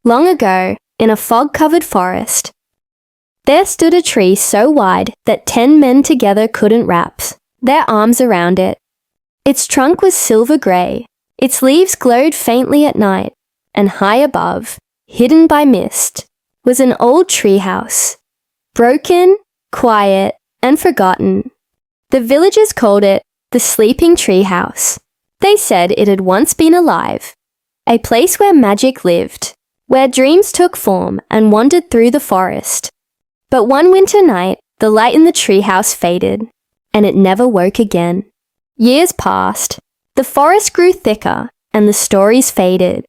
Long ago, in a fog-covered forest, there stood a tree so wide that 10 men together couldn't wrap their arms around it. Its trunk was silver grey, its leaves glowed faintly at night, and high above, hidden by mist, was an old treehouse, broken, quiet, and forgotten. The villagers called it the Sleeping Treehouse. They said it had once been alive, a place where magic lived, where dreams took form and wandered through the forest. But one winter night, the light in the treehouse faded, and it never woke again. Years passed, the forest grew thicker, and the stories faded.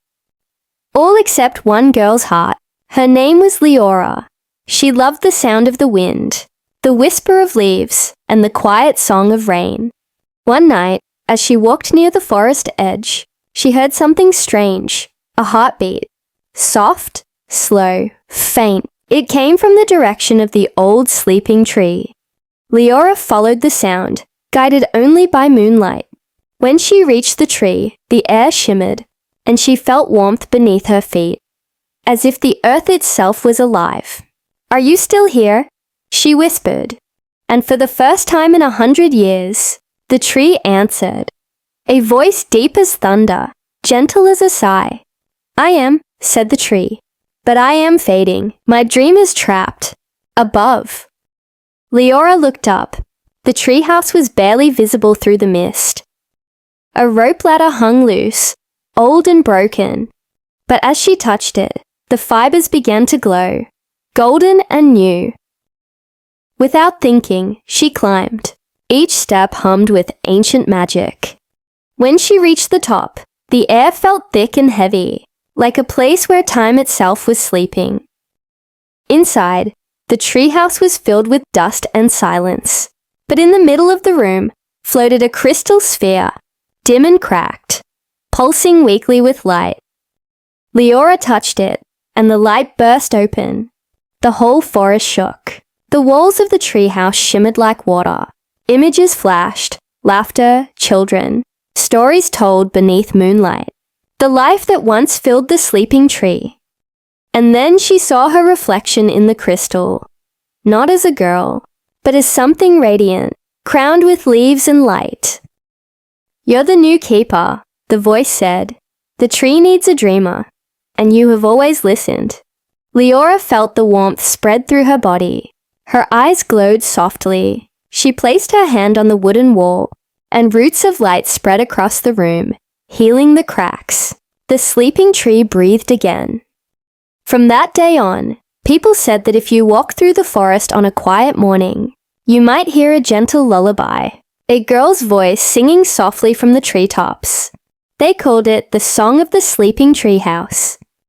All except one girl's heart. Her name was Liora. She loved the sound of the wind, the whisper of leaves, and the quiet song of rain. One night, as she walked near the forest edge, she heard something strange, a heartbeat. Soft, slow, faint. It came from the direction of the old sleeping tree. Liora followed the sound, guided only by moonlight. When she reached the tree, the air shimmered, and she felt warmth beneath her feet, as if the earth itself was alive. "Are you still here?" she whispered. And for the first time in 100 years, the tree answered, a voice deep as thunder, gentle as a sigh. "I am," said the tree, "but I am fading. My dream is trapped. Above." Liora looked up. The treehouse was barely visible through the mist. A rope ladder hung loose, old and broken, but as she touched it, the fibers began to glow, golden and new. Without thinking, she climbed. Each step hummed with ancient magic. When she reached the top, the air felt thick and heavy, like a place where time itself was sleeping. Inside, the treehouse was filled with dust and silence, but in the middle of the room floated a crystal sphere, dim and cracked, pulsing weakly with light. Liora touched it, and the light burst open. The whole forest shook. The walls of the treehouse shimmered like water. Images flashed, laughter, children, stories told beneath moonlight. The life that once filled the sleeping tree. And then she saw her reflection in the crystal, not as a girl, but as something radiant, crowned with leaves and light. "You're the new keeper," the voice said. "The tree needs a dreamer, and you have always listened." Liora felt the warmth spread through her body. Her eyes glowed softly. She placed her hand on the wooden wall, and roots of light spread across the room, healing the cracks. The sleeping tree breathed again. From that day on, people said that if you walk through the forest on a quiet morning, you might hear a gentle lullaby, a girl's voice singing softly from the treetops. They called it the Song of the Sleeping Treehouse.